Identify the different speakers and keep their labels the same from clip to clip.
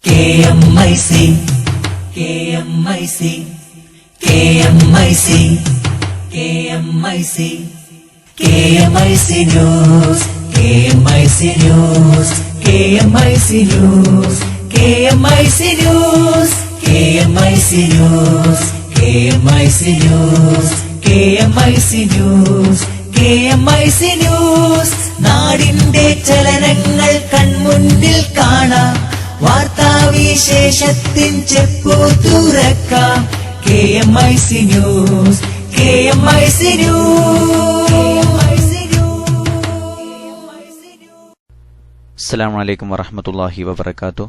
Speaker 1: KMIC, KMIC, KMIC, KMIC, KMIC News, KMIC News, KMIC News, KMIC News, KMIC News, KMIC News, KMIC News, KMIC News. നാടിന്റെ ചലനങ്ങൾ കൺമുന്നിൽ കാണാം, വാർത്താവിശേഷത്തിൻ ചെപ്പു തുറക്കാം. KMIC News, KMIC News.
Speaker 2: അസ്സലാമു അലൈക്കും വറഹ്മത്തുള്ളാഹി വബറകാതുഹു.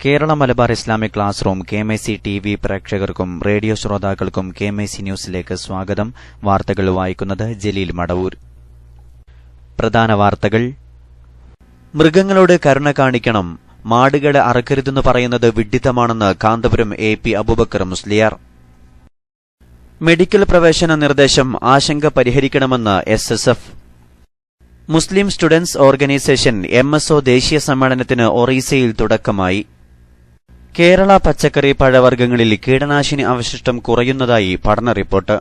Speaker 2: Kerala Malabar Islamic class room KMIC TV പ്രേക്ഷകർക്കും റേഡിയോ ശ്രോതാക്കൾക്കും KMIC ന്യൂസിലേക്ക് സ്വാഗതം. വാർത്തകൾ വായിക്കുന്നത് ജലീൽ മടവൂർ. പ്രധാന വാർത്തകൾ. മൃഗങ്ങളോട് കരുണ കാണിക്കണം, മാടുകളെ അറക്കരുതെന്ന് പറയുന്നത് വിഡ്ഢിത്തമാണെന്ന് കാന്തപുരം AP അബൂബക്കർ മുസ്ലിയാർ. മെഡിക്കൽ പ്രവേശന നിർദ്ദേശം ആശങ്ക പരിഹരിക്കണമെന്ന് SSF. മുസ്ലിം സ്റ്റുഡന്റ്സ് ഓർഗനൈസേഷൻ MSO ദേശീയ സമ്മേളനത്തിന് ഒറീസയിൽ തുടക്കമായി. കേരള പച്ചക്കറി പഴവർഗ്ഗങ്ങളിൽ കീടനാശിനി അവശിഷ്ടം കുറയുന്നതായി പഠന റിപ്പോർട്ട്.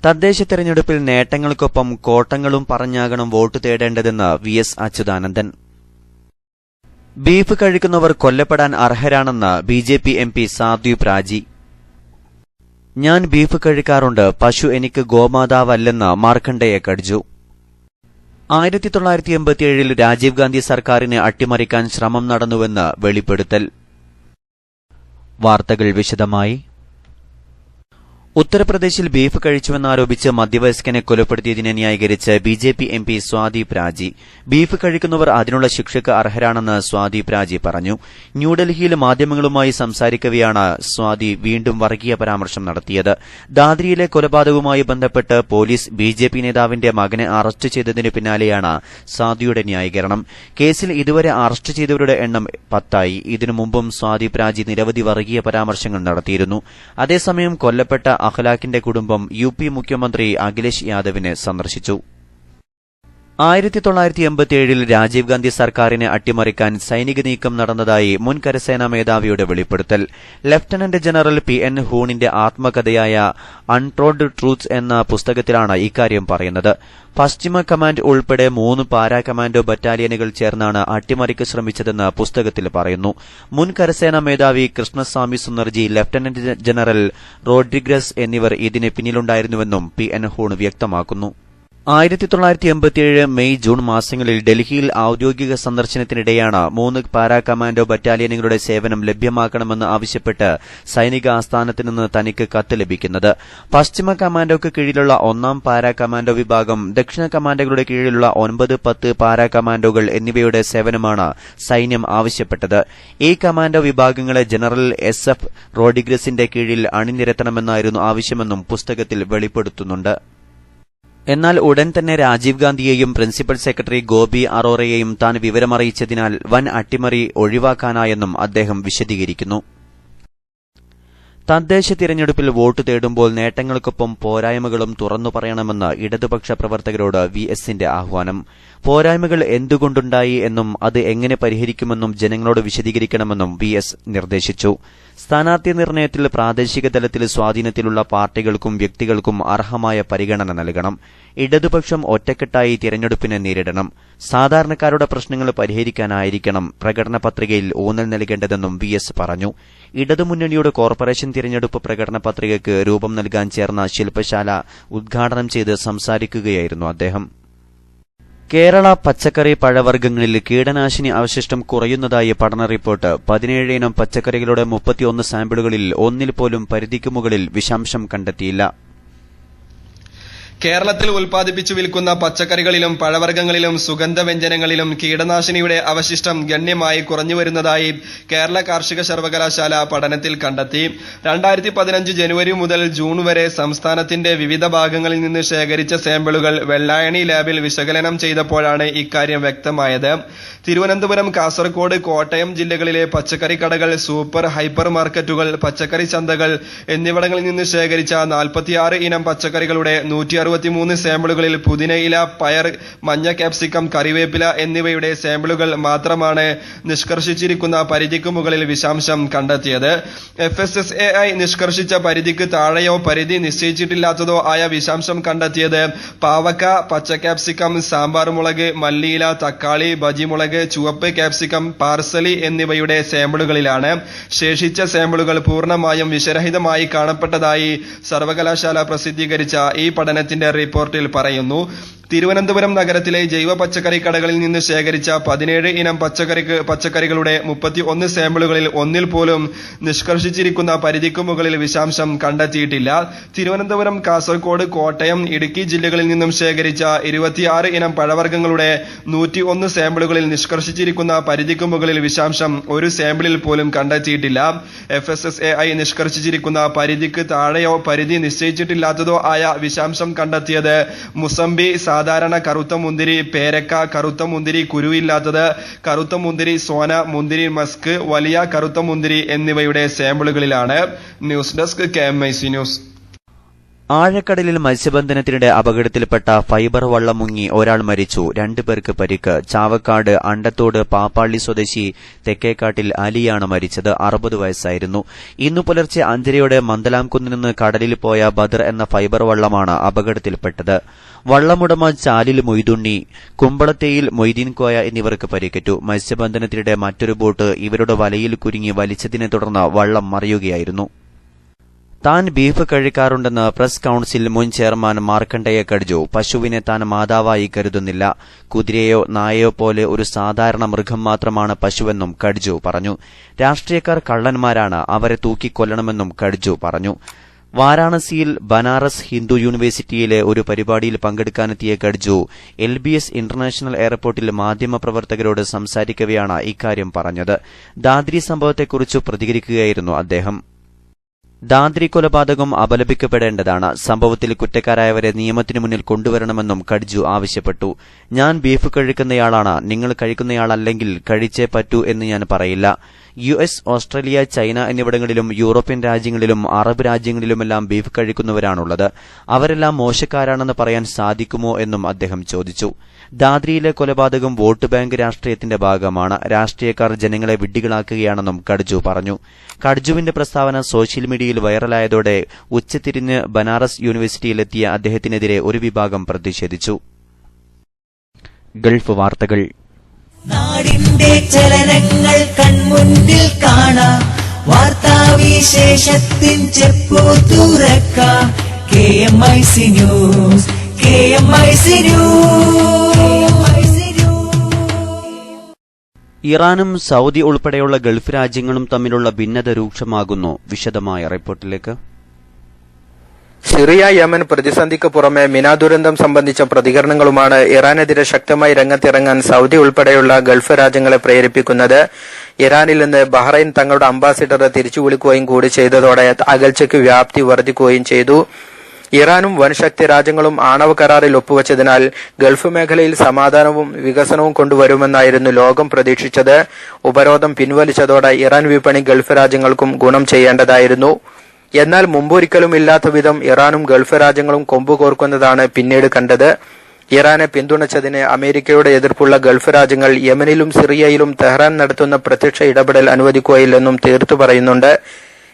Speaker 2: തദ്ദേശ തെരഞ്ഞെടുപ്പിൽ നേട്ടങ്ങൾക്കൊപ്പം കോട്ടങ്ങളും പറഞ്ഞാകണം വോട്ട് തേടേണ്ടതെന്ന് VS അച്യുതാനന്ദൻ. ബീഫ് കഴിക്കുന്നവർ കൊല്ലപ്പെടാൻ അർഹരാണെന്ന് BJP MP സാദ്വീപ് രാജി. ഞാൻ ബീഫ് കഴിക്കാറുണ്ട്, പശു എനിക്ക് ഗോമാതാവല്ലെന്ന് മാർക്കണ്ഡേയ കട്ജു. 1987 രാജീവ് ഗാന്ധി സർക്കാരിനെ അട്ടിമറിക്കാൻ ശ്രമം നടന്നുവെന്ന് വെളിപ്പെടുത്തൽ. വാർത്തകൾ വിശദമായി. ഉത്തർപ്രദേശിൽ ബീഫ് കഴിച്ചുവെന്നാരോപിച്ച് മധ്യവയസ്കനെ കൊലപ്പെടുത്തിയതിനെ ന്യായീകരിച്ച് BJP MP സ്വാദീപ് രാജി. ബീഫ് കഴിക്കുന്നവർ അതിനുള്ള ശിക്ഷയ്ക്ക് അർഹരാണെന്ന് സ്വാദീപ് രാജി പറഞ്ഞു. ന്യൂഡൽഹിയിൽ മാധ്യമങ്ങളുമായി സംസാരിക്കവെയാണ് സ്വാദി വീണ്ടും വർഗീയ പരാമർശം നടത്തിയത്. ദാദ്രിയിലെ കൊലപാതകവുമായി ബന്ധപ്പെട്ട് പോലീസ് BJP നേതാവിന്റെ മകനെ അറസ്റ്റ് ചെയ്തതിനു പിന്നാലെയാണ് സ്വാദിയുടെ ന്യായീകരണം. കേസിൽ ഇതുവരെ അറസ്റ്റ് ചെയ്തവരുടെ എണ്ണം 10ആയി. ഇതിനു മുമ്പും സ്വാദീപ് രാജി നിരവധി വർഗീയ പരാമർശങ്ങൾ നടത്തിയിരുന്നു. അതേസമയം കൊല്ലപ്പെട്ട അഖ്ലാഖിന്റെ കുടുംബം UP മുഖ്യമന്ത്രി അഖിലേഷ് യാദവിനെ സന്ദർശിച്ചു. 1987 രാജീവ് ഗാന്ധി സർക്കാരിനെ അട്ടിമറിക്കാൻ സൈനിക നീക്കം നടന്നതായി മുൻ കരസേനാ മേധാവിയുടെ വെളിപ്പെടുത്തൽ. ലഫ്റ്റനന്റ് ജനറൽ PN ഹൂണിന്റെ ആത്മകഥയായ അൺടോൾഡ് ട്രൂത്ത്സ് എന്ന പുസ്തകത്തിലാണ് ഇക്കാര്യം പറയുന്നത്. പശ്ചിമ കമാൻഡ് ഉൾപ്പെടെ 3 പാരാ കമാൻഡോ ബറ്റാലിയനുകൾ ചേർന്നാണ് അട്ടിമറിക്ക് ശ്രമിച്ചതെന്ന് പുസ്തകത്തിൽ പറയുന്നു. മുൻ കരസേനാ മേധാവി കൃഷ്ണസ്വാമി സുന്ദർജി, ലഫ്റ്റനന്റ് ജനറൽ റോഡ്രിഗ്രസ് എന്നിവർ ഇതിന് പിന്നിലുണ്ടായിരുന്നുവെന്നും PN ഹൂൺ വ്യക്തമാക്കുന്നു. 1987 മെയ് ജൂൺ മാസങ്ങളിൽ ഡൽഹിയിൽ ഔദ്യോഗിക സന്ദർശനത്തിനിടെയാണ് 3 പാരാ കമാൻഡോ ബറ്റാലിയനുകളുടെ സേവനം ലഭ്യമാക്കണമെന്ന് ആവശ്യപ്പെട്ട് സൈനിക ആസ്ഥാനത്ത് നിന്ന് തനിക്ക് കത്ത് ലഭിക്കുന്നത്. പശ്ചിമ കമാൻഡോയ്ക്ക് കീഴിലുള്ള 1-ാം പാരാ കമാൻഡോ വിഭാഗം, ദക്ഷിണ കമാൻഡോകളുടെ കീഴിലുള്ള 9, 10 പാരാ കമാൻഡോകൾ എന്നിവയുടെ സേവനമാണ് സൈന്യം ആവശ്യപ്പെട്ടത്. ഈ കമാൻഡോ വിഭാഗങ്ങളെ ജനറൽ SF റോഡ്രിഗ്രസിന്റെ കീഴിൽ അണിനിരത്തണമെന്നായിരുന്നു ആവശ്യമെന്നും പുസ്തകത്തിൽ വെളിപ്പെടുത്തുന്നുണ്ട്. എന്നാൽ ഉടൻ തന്നെ രാജീവ് ഗാന്ധിയെയും പ്രിൻസിപ്പൽ സെക്രട്ടറി ഗോപി അറോറയെയും താൻ വിവരമറിയിച്ചതിനാൽ വൻ അട്ടിമറി ഒഴിവാക്കാനായെന്നും അദ്ദേഹം വിശദീകരിക്കുന്നു. തദ്ദേശ തിരഞ്ഞെടുപ്പിൽ വോട്ട് തേടുമ്പോൾ നേട്ടങ്ങൾക്കൊപ്പം പോരായ്മകളും തുറന്നു പറയണമെന്ന് ഇടതുപക്ഷ പ്രവർത്തകരോട് VSന്റെ ആഹ്വാനം. പോരായ്മകൾ എന്തുകൊണ്ടുണ്ടായി എന്നും അത് എങ്ങനെ പരിഹരിക്കുമെന്നും ജനങ്ങളോട് വിശദീകരിക്കണമെന്നും VS നിർദ്ദേശിച്ചു. സ്ഥാനാർത്ഥി നിർണയത്തിൽ പ്രാദേശിക തലത്തിൽ സ്വാധീനത്തിലുള്ള പാർട്ടികൾക്കും വ്യക്തികൾക്കും അർഹമായ പരിഗണന നൽകണം. ഇടതുപക്ഷം ഒറ്റക്കെട്ടായി തിരഞ്ഞെടുപ്പിനെ നേരിടണം. സാധാരണക്കാരുടെ പ്രശ്നങ്ങൾ പരിഹരിക്കാനായിരിക്കണം പ്രകടന പത്രികയിൽ ഊന്നൽ നൽകേണ്ടതെന്നും VS പറഞ്ഞു. ഇടതുമുന്നണിയുടെ കോർപ്പറേഷൻ തിരഞ്ഞെടുപ്പ് പ്രകടന പത്രികയ്ക്ക് രൂപം നൽകാൻ ചേർന്ന ശില്പശാല ഉദ്ഘാടനം ചെയ്ത് സംസാരിക്കുകയായിരുന്നു അദ്ദേഹം. കേരള പച്ചക്കറി പഴവർഗ്ഗങ്ങളിൽ കീടനാശിനി അവശിഷ്ടം കുറയുന്നതായി പഠന റിപ്പോർട്ട്. 17 ഇനം പച്ചക്കറികളുടെ 31 സാമ്പിളുകളിൽ ഒന്നിൽ പോലും പരിധിക്ക് മുകളിൽ വിഷാംശം കണ്ടെത്തിയില്ല.
Speaker 3: കേരളത്തിൽ ഉൽപ്പാദിപ്പിച്ചു വിൽക്കുന്ന പച്ചക്കറികളിലും പഴവർഗ്ഗങ്ങളിലും സുഗന്ധവ്യഞ്ജനങ്ങളിലും കീടനാശിനിയുടെ അവശിഷ്ടം ഗണ്യമായി കുറഞ്ഞുവരുന്നതായി കേരള കാർഷിക സർവകലാശാല പഠനത്തിൽ കണ്ടെത്തി. 2015 ജനുവരി മുതൽ ജൂൺ വരെ സംസ്ഥാനത്തിന്റെ വിവിധ ഭാഗങ്ങളിൽ നിന്ന് ശേഖരിച്ച സാമ്പിളുകൾ വെള്ളായണി ലാബിൽ വിശകലനം ചെയ്തപ്പോഴാണ് ഇക്കാര്യം വ്യക്തമായത്. തിരുവനന്തപുരം, കാസർഗോഡ്, കോട്ടയം ജില്ലകളിലെ പച്ചക്കറി കടകൾ, സൂപ്പർ ഹൈപ്പർ മാർക്കറ്റുകൾ, പച്ചക്കറി ചന്തകൾ എന്നിവിടങ്ങളിൽ നിന്ന് ശേഖരിച്ച 46 ഇനം പച്ചക്കറികളുടെ 160 163 സാമ്പിളുകളിൽ പുതിനയില, പയർ, മഞ്ഞ ക്യാപ്സിക്കം, കറിവേപ്പില എന്നിവയുടെ സാമ്പിളുകൾ മാത്രമാണ് നിഷ്കർഷിച്ചിരിക്കുന്ന പരിധിക്ക് മുകളിൽ വിഷാംശം കണ്ടെത്തിയത്. FSSAI നിഷ്കർഷിച്ച പരിധിക്ക് താഴെയോ പരിധി നിശ്ചയിച്ചിട്ടില്ലാത്തതോ ആയ വിഷാംശം കണ്ടെത്തിയത് പാവക്ക, പച്ച ക്യാപ്സിക്കം, സാമ്പാർ മുളക്, മല്ലിയില, തക്കാളി, ബജിമുളക്, ചുവപ്പ് ക്യാപ്സിക്കം, പാർസലി എന്നിവയുടെ സാമ്പിളുകളിലാണ്. ശേഷിച്ച സാമ്പിളുകൾ പൂർണ്ണമായും വിഷരഹിതമായി കാണപ്പെട്ടതായി സർവകലാശാല പ്രസിദ്ധീകരിച്ച ഈ പഠനത്തിന്റെ റിപ്പോർട്ടിൽ പറയുന്നു. തിരുവനന്തപുരം നഗരത്തിലെ ജൈവ പച്ചക്കറി കടകളിൽ നിന്ന് ശേഖരിച്ച 17 ഇനം പച്ചക്കറികളുടെ 31 സാമ്പിളുകളിൽ ഒന്നിൽ പോലും നിഷ്കർഷിച്ചിരിക്കുന്ന പരിധിക്ക് മുകളിൽ വിഷാംശം കണ്ടെത്തിയിട്ടില്ല. തിരുവനന്തപുരം, കാസർഗോഡ്, കോട്ടയം, ഇടുക്കി ജില്ലകളിൽ നിന്നും ശേഖരിച്ച 26 ഇനം പഴവർഗ്ഗങ്ങളുടെ 101 സാമ്പിളുകളിൽ നിഷ്കർഷിച്ചിരിക്കുന്ന പരിധിക്ക് മുകളിൽ വിഷാംശം ഒരു സാമ്പിളിൽ പോലും കണ്ടെത്തിയിട്ടില്ല. FSSAI നിഷ്കർഷിച്ചിരിക്കുന്ന പരിധിക്ക് താഴെയോ പരിധി നിശ്ചയിച്ചിട്ടില്ലാത്തതോ ആയ വിഷാംശം കണ്ടെത്തിയത് മുസംബി, സാധാരണ കറുത്ത മുന്തിരി, പേരക്ക, കറുത്ത മുന്തിരി കുരുവില്ലാത്തത്, കറുത്ത മുന്തിരി, സോന, മുന്തിരി മസ്ക്, വലിയ കറുത്ത മുന്തിരി എന്നിവയുടെ സാമ്പിളുകളിലാണ്. News desk KMIC news.
Speaker 2: ആഴക്കടലിൽ മത്സ്യബന്ധനത്തിനിടെ അപകടത്തിൽപ്പെട്ട ഫൈബർ വള്ളം മുങ്ങി ഒരാൾ മരിച്ചു, 2 പേർക്ക് പരിക്ക്. ചാവക്കാട് അണ്ടത്തോട് പാപ്പാള്ളി സ്വദേശി തെക്കേക്കാട്ടിൽ അലിയാണ് മരിച്ചത്. 60 വയസ്സായിരുന്നു. ഇന്നു പുലർച്ചെ 5:30 മന്ദലാംകുന്നിൽ നിന്ന് കടലിൽ പോയ ബദർ എന്ന ഫൈബർ വള്ളമാണ് അപകടത്തിൽപ്പെട്ടത്. വള്ളമുടമ ചാലിൽ മൊയ്തുണ്ണി, കുമ്പളത്തേയിൽ മൊയ്തീൻ കോയ എന്നിവർക്ക് പരിക്കേറ്റു. മത്സ്യബന്ധനത്തിനിടെ മറ്റൊരു ബോട്ട് ഇവരുടെ വലയിൽ കുരുങ്ങി വലിച്ചതിനെ തുടർന്ന് വള്ളം മറിയുകയായിരുന്നു. താൻ ബീഫ് കഴിക്കാറുണ്ടെന്ന് പ്രസ് കൌൺസിൽ മുൻ ചെയർമാൻ മാർക്കണ്ഡേയ കഡ്ജു. പശുവിനെ താൻ മാതാവായി കരുതുന്നില്ല. കുതിരയോ നായയോ പോലെ ഒരു സാധാരണ മൃഗം മാത്രമാണ് പശുവെന്നും കഡ്ജു പറഞ്ഞു. രാഷ്ട്രീയക്കാർ കള്ളന്മാരാണ്, അവരെ തൂക്കിക്കൊല്ലണമെന്നും കഡ്ജു പറഞ്ഞു. വാരാണസിയിൽ ബനാറസ് ഹിന്ദു യൂണിവേഴ്സിറ്റിയിലെ ഒരു പരിപാടിയിൽ പങ്കെടുക്കാനെത്തിയ കഡ്ജു LBS ഇന്റർനാഷണൽ എയർപോർട്ടിൽ മാധ്യമപ്രവർത്തകരോട് സംസാരിക്കവെയാണ് ഇക്കാര്യം പറഞ്ഞത്. ദാദ്രി സംഭവത്തെക്കുറിച്ച് പ്രതികരിക്കുകയായിരുന്നു അദ്ദേഹം. ദാദ്രി കൊലപാതകം അപലപിക്കപ്പെടേണ്ടതാണ്. സംഭവത്തിൽ കുറ്റക്കാരായവരെ നിയമത്തിനു മുന്നിൽ കൊണ്ടുവരണമെന്നും കഡ്ജു ആവശ്യപ്പെട്ടു. ഞാൻ ബീഫ് കഴിക്കുന്നയാളാണ്, നിങ്ങൾ കഴിക്കുന്നയാളല്ലെങ്കിൽ കഴിച്ചേ പറ്റൂ എന്ന് ഞാൻ പറയില്ല. US, ഓസ്ട്രേലിയ, ചൈന എന്നിവിടങ്ങളിലും യൂറോപ്യൻ രാജ്യങ്ങളിലും അറബ് രാജ്യങ്ങളിലുമെല്ലാം ബീഫ് കഴിക്കുന്നവരാണുള്ളത്. അവരെല്ലാം മോശക്കാരാണെന്ന് പറയാൻ സാധിക്കുമോ എന്നും അദ്ദേഹം ചോദിച്ചു. ദാദ്രിയിലെ കൊലപാതകം വോട്ട് ബാങ്ക് രാഷ്ട്രീയത്തിന്റെ ഭാഗമാണ്. രാഷ്ട്രീയക്കാർ ജനങ്ങളെ വിഡ്ഢികളാക്കുകയാണെന്നും കഡ്ജു പറഞ്ഞു. കഡ്ജുവിന്റെ പ്രസ്താവന സോഷ്യൽ മീഡിയയിൽ വൈറലായതോടെ ഉച്ചതിരിഞ്ഞ് ബനാറസ് യൂണിവേഴ്സിറ്റിയിലെത്തിയ അദ്ദേഹത്തിനെതിരെ ഒരു വിഭാഗം പ്രതിഷേധിച്ചു. ഗൾഫ് വാർത്തകൾ.
Speaker 1: നാടിന്റെ ചലനങ്ങൾ കൺമുന്നിൽ കാണാം, വാർത്താവിശേഷത്തിൻ ചെപ്പു തുറക്കാം. KMIC news, KMIC news.
Speaker 2: ഇറാനും സൌദി ഉൾപ്പെടെയുള്ള ഗൾഫ് രാജ്യങ്ങളും തമ്മിലുള്ള ഭിന്നത രൂക്ഷമാകുന്നു. വിശദമായ റിപ്പോർട്ടിലേക്ക്.
Speaker 4: സിറിയ, യമൻ പ്രതിസന്ധിക്ക് പുറമെ മിന ദുരന്തം സംബന്ധിച്ച പ്രതികരണങ്ങളുമാണ് ഇറാനെതിരെ ശക്തമായി രംഗത്തിറങ്ങാൻ സൌദി ഉൾപ്പെടെയുള്ള ഗൾഫ് രാജ്യങ്ങളെ പ്രേരിപ്പിക്കുന്നത്. ഇറാനിൽ നിന്ന് ബഹ്റൈൻ തങ്ങളുടെ അംബാസിഡറെ തിരിച്ചുവിളിക്കുകയും കൂടി ചെയ്തതോടെ അകൽച്ചയ്ക്ക് വ്യാപ്തി വർദ്ധിക്കുകയും ചെയ്തു. ഇറാനും വൻശക്തി രാജ്യങ്ങളും ആണവ കരാറിൽ ഒപ്പുവച്ചതിനാൽ ഗൾഫ് മേഖലയിൽ സമാധാനവും വികസനവും കൊണ്ടുവരുമെന്നായിരുന്നു ലോകം പ്രതീക്ഷിച്ചത്. ഉപരോധം പിൻവലിച്ചതോടെ ഇറാൻ വിപണി ഗൾഫ് രാജ്യങ്ങൾക്കും ഗുണം ചെയ്യേണ്ടതായിരുന്നു. എന്നാൽ മുമ്പൊരിക്കലും ഇല്ലാത്ത വിധം ഇറാനും ഗൾഫ് രാജ്യങ്ങളും കൊമ്പുകോർക്കുന്നതാണ് പിന്നീട് കണ്ടത്. ഇറാനെ പിന്തുണച്ചതിന് അമേരിക്കയുടെ എതിർപ്പുള്ള ഗൾഫ് രാജ്യങ്ങൾ യമനിലും സിറിയയിലും തെഹ്റാൻ നടത്തുന്ന പ്രത്യക്ഷ ഇടപെടൽ അനുവദിക്കുകയില്ലെന്നും തീർത്തു പറയുന്നുണ്ട്.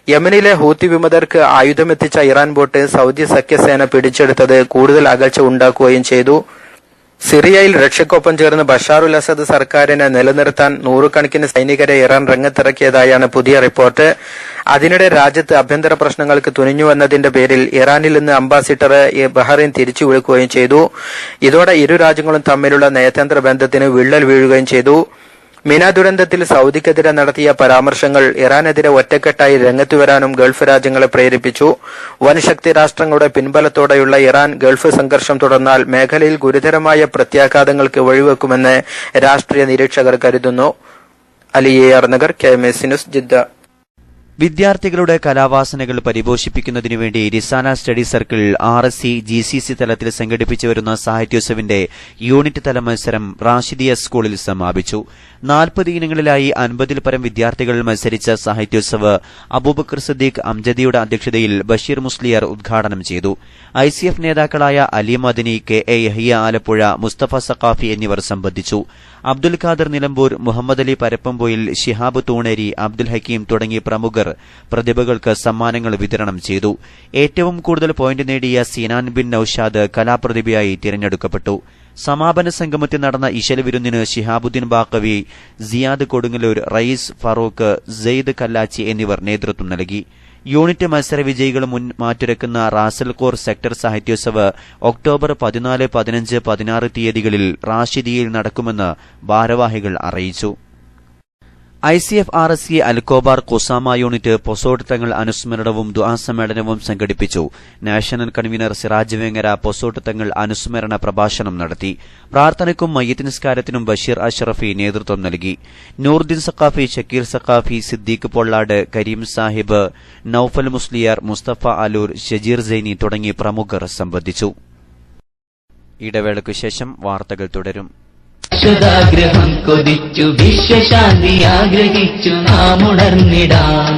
Speaker 4: യമനിലെ ഹൂത്തി വിമതർക്ക് ആയുധമെത്തിച്ച ഇറാൻ ബോട്ട് സൌദി സഖ്യസേന പിടിച്ചെടുത്തത് കൂടുതൽ അകൽച്ച ഉണ്ടാക്കുകയും ചെയ്തു. സിറിയയിൽ റഷ്യക്കൊപ്പം ചേർന്ന് ബഷാറുൽ അസദ് സർക്കാരിനെ നിലനിർത്താൻ നൂറുകണക്കിന് സൈനികരെ ഇറാൻ രംഗത്തിറക്കിയതായാണ് പുതിയ റിപ്പോർട്ട്. അതിനിടെ രാജ്യത്ത് ആഭ്യന്തര പ്രശ്നങ്ങൾക്ക് തുനിഞ്ഞുവെന്നതിന്റെ പേരിൽ ഇറാനിൽ നിന്ന് അംബാസിഡറെ ബഹ്റൈൻ തിരിച്ചു വിളിക്കുകയും ചെയ്തു. ഇതോടെ ഇരു രാജ്യങ്ങളും തമ്മിലുള്ള നയതന്ത്ര ബന്ധത്തിന് വിള്ളൽ വീഴുകയും ചെയ്തു. മിന ദുരന്തത്തിൽ സൌദിക്കെതിരെ നടത്തിയ പരാമർശങ്ങൾ ഇറാനെതിരെ ഒറ്റക്കെട്ടായി രംഗത്തുവരാനും ഗൾഫ് രാജ്യങ്ങളെ പ്രേരിപ്പിച്ചു. വൻശക്തി രാഷ്ട്രങ്ങളുടെ പിൻബലത്തോടെയുള്ള ഇറാൻ ഗൾഫ് സംഘർഷം തുടർന്നാൽ മേഖലയിൽ ഗുരുതരമായ പ്രത്യാഘാതങ്ങൾക്ക് വഴിവെക്കുമെന്ന് രാഷ്ട്രീയ നിരീക്ഷകർ കരുതുന്നു. Ali AR Nagar, KMIC news, Jeddah.
Speaker 2: വിദ്യാർത്ഥികളുടെ കലാവാസനകൾ പരിപോഷിപ്പിക്കുന്നതിനുവേണ്ടി റിസാല സ്റ്റഡി സർക്കിൾ RSC GCC തലത്തിൽ സംഘടിപ്പിച്ചുവരുന്ന സാഹിത്യോത്സവിന്റെ യൂണിറ്റ് തല മത്സരം റാഷിദിയ സ്കൂളിൽ സമാപിച്ചു. 40 ഇനങ്ങളിലായി 50-ൽ പരം വിദ്യാർത്ഥികൾ മത്സരിച്ച സാഹിത്യോത്സവ് അബൂബക്കർ സിദ്ദീഖ് അംജദിയുടെ അധ്യക്ഷതയിൽ ബഷീർ മുസ്ലിയാർ ഉദ്ഘാടനം ചെയ്തു. ICF നേതാക്കളായ അലി മദനി, KA യഹിയ ആലപ്പുഴ, മുസ്തഫ സഖാഫി എന്നിവർ സംബന്ധിച്ചു. അബ്ദുൽ ഖാദർ നിലമ്പൂർ, മുഹമ്മദ് അലി പരപ്പംപോയിൽ, ശിഹാബ് തൂണേരി, അബ്ദുൽ ഹക്കീം തുടങ്ങിയ പ്രമുഖർ പ്രതിഭകൾക്ക് സമ്മാനങ്ങൾ വിതരണം ചെയ്തു. ഏറ്റവും കൂടുതൽ പോയിന്റ് നേടിയ സീനാൻ ബിൻ നൌഷാദ് കലാപ്രതിഭയായി തിരഞ്ഞെടുക്കപ്പെട്ടു. സമാപന സംഗമത്തിൽ നടന്ന ഇശൽ വിരുന്നിന് ശിഹാബുദ്ദീൻ ബാക്കവി, സിയാദ് കൊടുങ്ങല്ലൂർ, റയീസ് ഫറൂഖ്, സെയ്ദ് കല്ലാച്ചി എന്നിവർ നേതൃത്വം നൽകി. യൂണിറ്റ് മത്സര വിജയികൾ മാറ്റുരക്കുന്ന റാസൽകോർ സെക്ടർ സാഹിത്യോത്സവ് ഒക്ടോബർ 14, 15, 16 തീയതികളിൽ റാഷിദിയയിൽ നടക്കുമെന്ന് ഭാരവാഹികൾ അറിയിച്ചു. ICF RSC അൽക്കോബാർ കുസാമ യൂണിറ്റ് പൊസോട്ട് തങ്ങൾ അനുസ്മരണവും ദുആ സമ്മേളനവും സംഘടിപ്പിച്ചു. നാഷണൽ കൺവീനർ സിറാജ് വേങ്ങര പൊസോട്ട് തങ്ങൾ അനുസ്മരണ പ്രഭാഷണം നടത്തി. പ്രാർത്ഥനയ്ക്കും മയ്യിത്ത് നിസ്കാരത്തിനും ബഷീർ അഷ്റഫി നേതൃത്വം നൽകി. നൂറുദ്ദീൻ സഖാഫി, ഷക്കീർ സഖാഫി, സിദ്ദീഖ് പൊള്ളാട്, കരീം സാഹിബ്, നൌഫൽ മുസ്ലിയാർ, മുസ്തഫ അലൂർ, ഷജീർ സൈനി തുടങ്ങി പ്രമുഖർ സംബന്ധിച്ചു. ഇടവേളയ്ക്കു ശേഷം വാർത്തകൾ തുടരും.
Speaker 5: ശതാഗ്രഹം കൊതിച്ചു വിശ്വശാന്തി ആഗ്രഹിച്ചു നാം ഉണർന്നിടാം.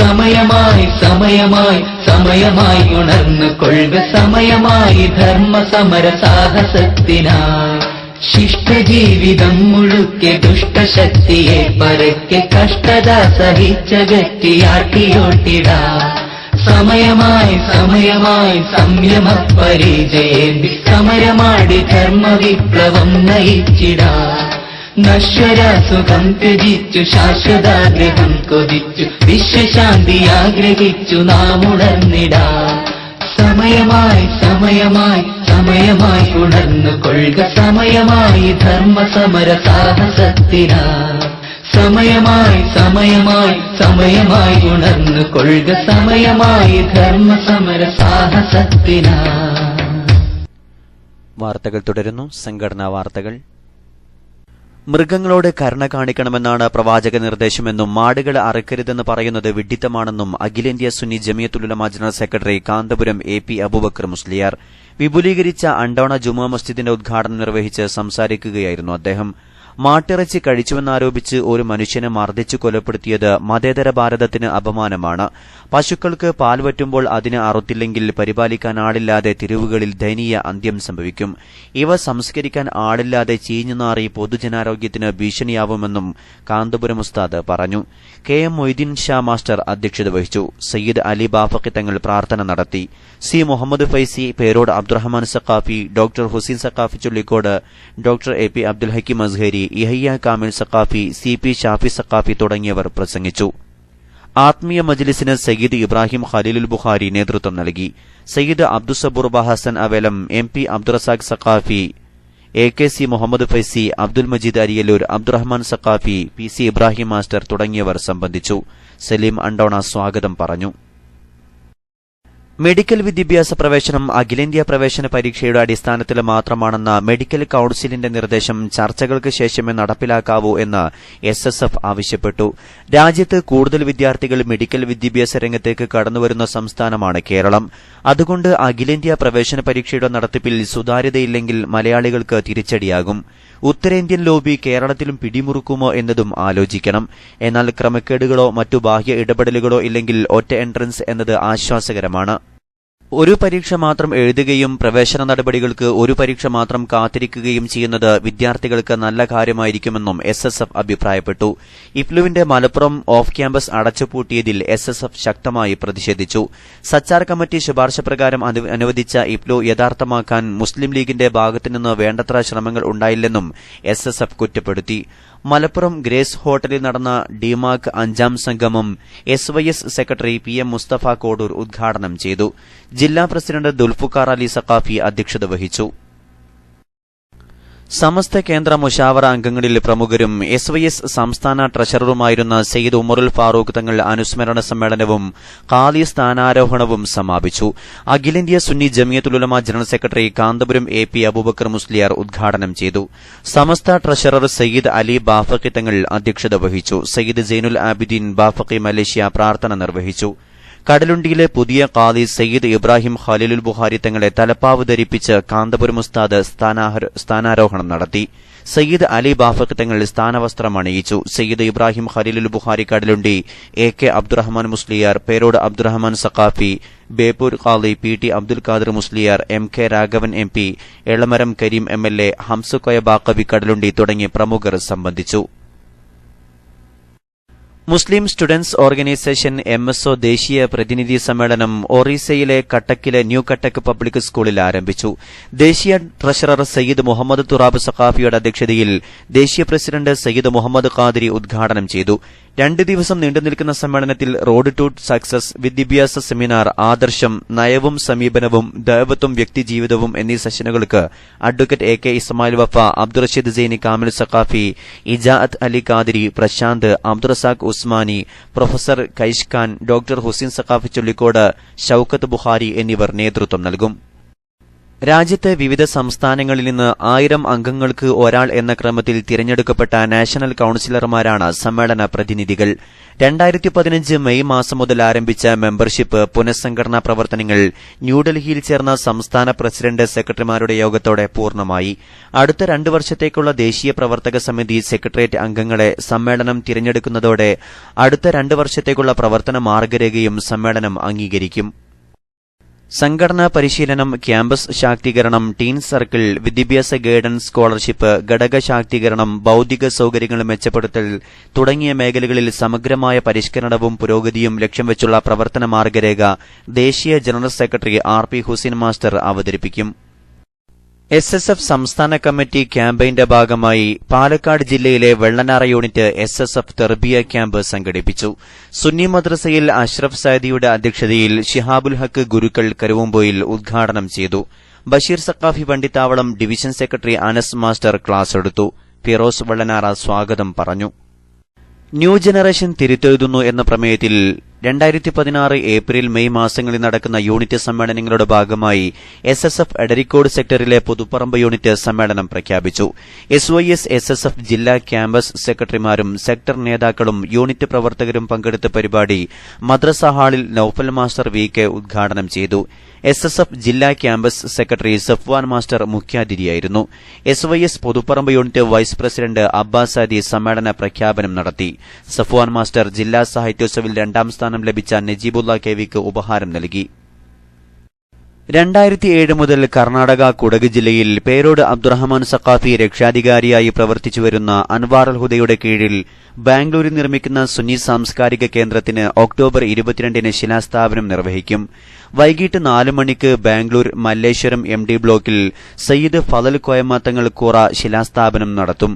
Speaker 5: സമയമായി സമയമായി സമയമായി ഉണർന്നു കൊള്ളുക, സമയമായി ധർമ്മ സമര സാഹസത്തിനായി. ശിഷ്ടജീവിതം മുഴുക്കെ ദുഷ്ടശക്തിയെ പരക്കെ കഷ്ടത സഹിച്ചകറ്റിയാട്ടിയോട്ടിടാം. സമയമായി സമയമായി സംയമ പരിചയേന്തി സമരമാടി ധർമ്മ വിപ്ലവം നയിച്ചിടാം. നശ്വര സുഖം ത്യജിച്ചു ശാശ്വതാഗ്രഹം കൊതിച്ചു വിശ്വശാന്തി ആഗ്രഹിച്ചു നാം ഉണർന്നിടാം. സമയമായി സമയമായി സമയമായി ഉണർന്നു കൊള്ളുക, സമയമായി ധർമ്മ സമര സാഹസത്തിനായി. സമയമായി സമയമായി സമയമായി ഉണർന്നു കൊള്ളുക, സമയമായി ധർമ്മ സമര സാഹസത്തിനായി.
Speaker 2: വാർത്തകൾ തുടരുന്നു. സംഘടനാ വാർത്തകൾ. മൃഗങ്ങളോട് കരുണ കാണിക്കണമെന്നാണ് പ്രവാചക നിർദ്ദേശമെന്നും മാടുകളെ അറുക്കരുതെന്ന് പറയുന്നത് വിഡ്ഢിത്തമാണെന്നും അഖിലേന്ത്യാ Sunni Jamiyyathul Ulama general secretary Kanthapuram AP Abubakar Musliyar വിപുലീകരിച്ച അണ്ടോണ ജുമുഅ മസ്ജിദിന്റെ ഉദ്ഘാടനം നിർവഹിച്ച് സംസാരിക്കുകയായിരുന്നു അദ്ദേഹം. മാട്ടിറച്ചി കഴിച്ചുവെന്നാരോപിച്ച് ഒരു മനുഷ്യനെ മർദ്ദിച്ചു കൊലപ്പെടുത്തിയത് മതേതര ഭാരതത്തിന് അപമാനമാണ്. പശുക്കൾക്ക് പാൽ വറ്റുമ്പോൾ അതിനെ അറുത്തില്ലെങ്കിൽ പരിപാലിക്കാൻ ആളില്ലാതെ തെരുവുകളിൽ ദയനീയ അന്ത്യം സംഭവിക്കും. ഇവ സംസ്കരിക്കാൻ ആളില്ലാതെ ചീഞ്ഞുനാറി പൊതുജനാരോഗ്യത്തിന് ഭീഷണിയാവുമെന്നും കാന്തപുരം ഉസ്താദ് പറഞ്ഞു. KM മൊയ്തീൻ ഷാ മാസ്റ്റർ അധ്യക്ഷത വഹിച്ചു. സയ്യിദ് അലി ബാഫഖി തങ്ങൾ പ്രാർത്ഥന നടത്തി. C Muhammad Faizi, Perod Abdurahman Saqafi, doctor Hussain Saqafi Chullikode, doctor AP Abdul Hakeem Azhari, Yahya Kamil Saqafi, CP Shafi Saqafi തുടങ്ങിയവർ പ്രസംഗിച്ചു. ആത്മീയ മജ്ലിസിന് സയ്യിദ് ഇബ്രാഹിം ഖലീലുൽ ബുഖാരി നേതൃത്വം നൽകി. Sayyid Abdussaboor Hasan Avelam, MP Abdurazaq Saqafi, AKC Muhammad Faizi, Abdul Majeed Ariyalur, Abdurahman Saqafi, PC Ibrahim master തുടങ്ങിയവർ സംബന്ധിച്ചു. സലീം അണ്ടോണ സ്വാഗതം പറഞ്ഞു. മെഡിക്കൽ വിദ്യാഭ്യാസ പ്രവേശനം അഖിലേന്ത്യാ പ്രവേശന പരീക്ഷയുടെ അടിസ്ഥാനത്തിൽ മാത്രമാണെന്ന മെഡിക്കൽ കൌൺസിലിന്റെ നിർദ്ദേശം ചർച്ചകൾക്ക് ശേഷമേ നടപ്പിലാക്കാവൂ എന്ന് SSF ആവശ്യപ്പെട്ടു. രാജ്യത്ത് കൂടുതൽ വിദ്യാർത്ഥികൾ മെഡിക്കൽ വിദ്യാഭ്യാസ രംഗത്തേക്ക് കടന്നുവരുന്ന സംസ്ഥാനമാണ് കേരളം. അതുകൊണ്ട് അഖിലേന്ത്യാ പ്രവേശന പരീക്ഷയുടെ നടത്തിപ്പിൽ സുതാര്യതയില്ലെങ്കിൽ മലയാളികൾക്ക് തിരിച്ചടിയാകും. ഉത്തരേന്ത്യൻ ലോബി കേരളത്തിലും പിടിമുറുക്കുമോ എന്നതും ആലോചിക്കണം. എന്നാൽ ക്രമക്കേടുകളോ മറ്റു ബാഹ്യ ഇടപെടലുകളോ ഇല്ലെങ്കിൽ ഒറ്റ എൻട്രൻസ് എന്നത് ആശ്വാസകരമാണ്. ഒരു പരീക്ഷ മാത്രം എഴുതുകയും പ്രവേശന നടപടികൾക്ക് ഒരു പരീക്ഷ മാത്രം കാത്തിരിക്കുകയും ചെയ്യുന്നത് വിദ്യാർത്ഥികൾക്ക് നല്ല കാര്യമായിരിക്കുമെന്നും SSF അഭിപ്രായപ്പെട്ടു. ഇഫ്ലുവിന്റെ മലപ്പുറം ഓഫ് ക്യാമ്പസ് അടച്ചുപൂട്ടിയതിൽ SSF ശക്തമായി പ്രതിഷേധിച്ചു. സച്ചാർ കമ്മിറ്റി ശുപാർശ പ്രകാരം അനുവദിച്ച ഇഫ്ലു യഥാർത്ഥമാക്കാൻ മുസ്ലിം ലീഗിന്റെ ഭാഗത്തുനിന്ന് വേണ്ടത്ര ശ്രമങ്ങൾ ഉണ്ടായില്ലെന്നും SSF കുറ്റപ്പെടുത്തി. മലപ്പുറം ഗ്രേസ് ഹോട്ടലിൽ നടന്ന ഡിമാക് 5ാം സംഗമം SYS secretary PM Mustafa Kodur ഉദ്ഘാടനം ചെയ്തു. ജില്ലാ പ്രസിഡന്റ് ദുൽഫുക്കാർ അലി സഖാഫി അധ്യക്ഷത വഹിച്ചു. സമസ്ത കേന്ദ്ര മുഷാവറ അംഗങ്ങളിൽ പ്രമുഖരും SYS സംസ്ഥാന ട്രഷററുമായിരുന്ന സയ്യിദ് ഉമറുൽ ഫാറൂഖ് തങ്ങൾ അനുസ്മരണ സമ്മേളനവും ഖാദി സ്ഥാനാരോഹണവും സമാപിച്ചു. അഖിലേന്ത്യാ Sunni Jamiyyathul Ulama general secretary Kanthapuram AP Abubakar Musliyar ഉദ്ഘാടനം ചെയ്തു. സമസ്ത ട്രഷറർ സയ്യിദ് അലി ബാഫഖി തങ്ങൾ അധ്യക്ഷത വഹിച്ചു. സയ്യിദ് സൈനുൽ ആബിദീൻ ബാഫഖി മലേഷ്യ പ്രാർത്ഥന നിർവഹിച്ചു. കടലുണ്ടിയിലെ പുതിയ ഖാദി സയ്യിദ് ഇബ്രാഹിം ഖലീലുൽ ബുഖാരി തങ്ങളെ തലപ്പാവ് ധരിപ്പിച്ച് കാന്തപുരം ഉസ്താദ് സ്ഥാനാരോഹണം നടത്തി. സയ്യിദ് അലി ബാഫഖ് തങ്ങൾ സ്ഥാനവസ്ത്രം അണിയിച്ചു. സയ്യിദ് ഇബ്രാഹിം ഖലീലുൽ ബുഖാരി കടലുണ്ടി, AK അബ്ദുറഹ്മാൻ മുസ്ലിയാർ, പേരോട് Abdurahman Saqafi, Beypore khadi PT Abdul Khader Musliyar, MK Raghavan MP, Elamaram Kareem MLA, ഹംസുക്കോയ Baqavi Kadalundi തുടങ്ങി പ്രമുഖർ സംബന്ധിച്ചു. മുസ്ലിം സ്റ്റുഡന്റ്സ് ഓർഗനൈസേഷൻ MSO ദേശീയ പ്രതിനിധി സമ്മേളനം ഒറീസയിലെ കട്ടക്കിലെ ന്യൂ കട്ടക്ക് പബ്ലിക് സ്കൂളിൽ ആരംഭിച്ചു. ദേശീയ ട്രഷറർ സയ്യിദ് മുഹമ്മദ് തുറാബ് സഖാഫിയുടെ അധ്യക്ഷതയിൽ ദേശീയ പ്രസിഡന്റ് സയ്യിദ് മുഹമ്മദ് ഖാദിരി ഉദ്ഘാടനം ചെയ്തു. 2 ദിവസം നീണ്ടുനിൽക്കുന്ന സമ്മേളനത്തിൽ റോഡ് ടു സക്സസ്, വിദ്യാഭ്യാസ സെമിനാർ, ആദർശം, നയവും സമീപനവും, ദഅവത്തും വ്യക്തിജീവിതവും എന്നീ സെഷനുകൾക്ക് അഡ്വക്കേറ്റ് AK ഇസ്മായിൽ വഫ, അബ്ദുറഷീദ് സൈനി കാമിൽ സഖാഫി, ഇജാഅത്ത് അലി ഖാദിരി, പ്രശാന്ത്, അബ്ദുറസാഖ് ഉസ്മാനി, പ്രൊഫസർ കൈഷ് ഖാൻ, ഡോക്ടർ ഹുസൈൻ സഖാഫി ചുള്ളിക്കോട്, ഷൌക്കത്ത് ബുഖാരി എന്നിവർ നേതൃത്വം നൽകും. രാജ്യത്തെ വിവിധ സംസ്ഥാനങ്ങളിൽ നിന്ന് 1000 അംഗങ്ങൾക്ക് ഒരാൾ എന്ന ക്രമത്തിൽ തിരഞ്ഞെടുക്കപ്പെട്ട നാഷണൽ കൌൺസിലർമാരാണ് സമ്മേളന പ്രതിനിധികൾ. 2015 മെയ് മാസം മുതൽ ആരംഭിച്ച മെമ്പർഷിപ്പ് പുനഃസംഘടനാ പ്രവർത്തനങ്ങൾ ന്യൂഡൽഹിയിൽ ചേർന്ന സംസ്ഥാന പ്രസിഡന്റ് സെക്രട്ടറിമാരുടെ യോഗത്തോടെ പൂർണ്ണമായി. അടുത്ത 2 വർഷത്തേക്കുള്ള ദേശീയ പ്രവർത്തക സമിതി സെക്രട്ടേറിയറ്റ് അംഗങ്ങളെ സമ്മേളനം തിരഞ്ഞെടുക്കുന്നതോടെ അടുത്ത 2 വർഷത്തേക്കുള്ള പ്രവർത്തന മാർഗരേഖയും സമ്മേളനം അംഗീകരിക്കും. സംഘടനാ പരിശീലനം, ക്യാമ്പസ് ശാക്തീകരണം, ടീൻ സർക്കിൾ, വിദ്യാഭ്യാസ ഗൈഡൻസ്, സ്കോളർഷിപ്പ്, ഘടക ശാക്തീകരണം, ഭൌതിക സൌകര്യങ്ങൾ മെച്ചപ്പെടുത്തൽ തുടങ്ങിയ മേഖലകളിൽ സമഗ്രമായ പരിഷ്കരണവും പുരോഗതിയും ലക്ഷ്യം വെച്ചുള്ള പ്രവർത്തന മാർഗരേഖ ദേശീയ general secretary RP Hussain master അവതരിപ്പിക്കും. SSF സംസ്ഥാന കമ്മിറ്റി ക്യാമ്പയിന്റെ ഭാഗമായി പാലക്കാട് ജില്ലയിലെ വെള്ളനാറ യൂണിറ്റ് SSF തെർബിയ ക്യാമ്പ് സംഘടിപ്പിച്ചു. സുന്നി മദ്രസയിൽ അഷ്റഫ് സൈദിയുടെ അധ്യക്ഷതയിൽ ശിഹാബുൽ ഹക്ക് ഗുരുക്കൾ കരുവുമ്പോയിൽ ഉദ്ഘാടനം ചെയ്തു. Basheer Saqafi Vandithavalam division secretary Anas master class എടുത്തു. ഫിറോസ് വെള്ളനാറ സ്വാഗതം പറഞ്ഞു. ന്യൂ ജനറേഷൻ തിരുത്തെഴുതുന്നു എന്ന പ്രമേയത്തിൽ 2016 ഏപ്രിൽ മെയ് മാസങ്ങളിൽ നടക്കുന്ന യൂണിറ്റ് സമ്മേളനങ്ങളുടെ ഭാഗമായി SSF എടരിക്കോട് സെക്ടറിലെ പുതുപ്പറമ്പ് യൂണിറ്റ് സമ്മേളനം പ്രഖ്യാപിച്ചു. SYS SSF ജില്ലാ ക്യാമ്പസ് സെക്രട്ടറിമാരും സെക്ടർ നേതാക്കളും യൂണിറ്റ് പ്രവർത്തകരും പങ്കെടുത്ത പരിപാടി മദ്രസ ഹാളിൽ നൌഫൽ മാസ്റ്റർ VK ഉദ്ഘാടനം ചെയ്തു. SSF ജില്ലാ ക്യാമ്പസ് സെക്രട്ടറി സഫ്വാൻ മാസ്റ്റർ മുഖ്യാതിഥിയായിരുന്നു. SYS Puthupparamba unit vice president Abbas Saadi സമ്മേളന പ്രഖ്യാപനം നടത്തി. സഫ്വാൻ മാസ്റ്റർ ജില്ലാ സാഹിത്യോത്സവിൽ 2ാം സ്ഥാനം ലഭിച്ച നജീബുള്ള KVക്ക് ഉപഹാരം നൽകി. 2007 മുതൽ കർണാടക കുടക് ജില്ലയിൽ പേരോട് അബ്ദുറഹ്മാൻ സഖാഫി രക്ഷാധികാരിയായി പ്രവർത്തിച്ചുവരുന്ന അൻവാർ അൽ ഹുദയുടെ കീഴിൽ ബാംഗ്ലൂരിൽ നിർമ്മിക്കുന്ന സുന്നി സാംസ്കാരിക കേന്ദ്രത്തിന് ഒക്ടോബർ 22-ന് ശിലാസ്ഥാപനം നിർവഹിക്കും. വൈകിട്ട് 4 മണിക്ക് ബാംഗ്ലൂർ മല്ലേശ്വരം MD ബ്ലോക്കിൽ സയ്യിദ് ഫളൽ കോയമ്മ തങ്ങൾ കൂറ ശിലാസ്ഥാപനം നടത്തും.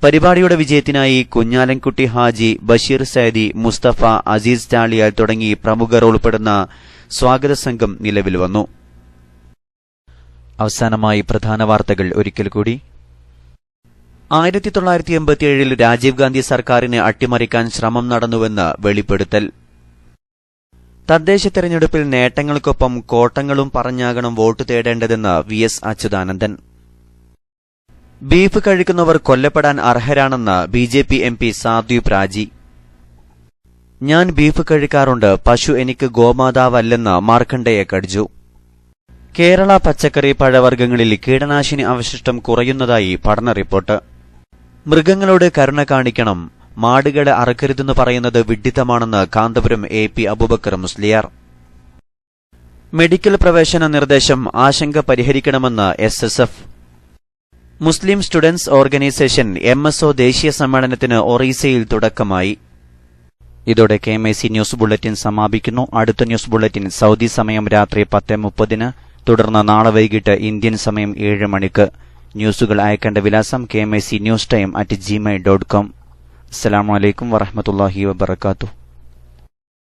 Speaker 2: പരിപാടിയുടെ വിജയത്തിനായി കുഞ്ഞാലൻകുട്ടി ഹാജി, ബഷീർ സൈദി, മുസ്തഫ, അസീസ് ചാളിയാൽ തുടങ്ങി പ്രമുഖർ ഉൾപ്പെടുന്ന സ്വാഗത സംഘം നിലവിൽ വന്നു. അവസാനമായി പ്രധാന വാർത്തകൾ ഒരിക്കൽ കൂടി. 1987-ൽ രാജീവ് ഗാന്ധി സർക്കാരിനെ അട്ടിമറിക്കാൻ ശ്രമം നടന്നുവെന്ന് വെളിപ്പെടുത്തൽ. തദ്ദേശ തെരഞ്ഞെടുപ്പിൽ നേട്ടങ്ങൾക്കൊപ്പം കോട്ടങ്ങളും പറഞ്ഞാകണം വോട്ട് തേടേണ്ടതെന്ന് VS അച്യുതാനന്ദൻ. ബീഫ് കഴിക്കുന്നവർ കൊല്ലപ്പെടാൻ അർഹരാണെന്ന് BJP MP സാധ്വീപ് രാജി. ഞാൻ ബീഫ് കഴിക്കാറുണ്ട്, പശു എനിക്ക് ഗോമാതാവല്ലെന്ന് മാർക്കണ്ഡേയ കഡ്ജു. കേരള പച്ചക്കറി പഴവർഗ്ഗങ്ങളിൽ കീടനാശിനി അവശിഷ്ടം കുറയുന്നതായി പഠന റിപ്പോർട്ട്. മൃഗങ്ങളോട് കരുണ കാണിക്കണം, മാടുകളെ അറക്കരുതെന്ന് പറയുന്നത് വിഡ്ഢിത്തമാണെന്ന് കാന്തപുരം AP അബൂബക്കർ മുസ്ലിയാർ. മെഡിക്കൽ പ്രവേശന നിർദ്ദേശം ആശങ്ക പരിഹരിക്കണമെന്ന് SSF. മുസ്ലിം സ്റ്റുഡന്റ്സ് ഓർഗനൈസേഷൻ MSO ദേശീയ സമ്മേളനത്തിന് ഒറീസയിൽ തുടക്കമായി. ഇതോടെ KMIC ന്യൂസ് ബുള്ളറ്റിൻ സമാപിക്കുന്നു. അടുത്ത ന്യൂസ് ബുള്ളറ്റിൻ സൌദി സമയം രാത്രി 10:30-ന്, തുടർന്ന് നാളെ വൈകിട്ട് ഇന്ത്യൻ സമയം 7 മണിക്ക്. ന്യൂസുകൾ അയക്കേണ്ട വിലാസം KMIC newstime@gmail.com. അസ്സലാമു അലൈക്കും വറഹ്മത്തുള്ളാഹി വബറകാതുഹു.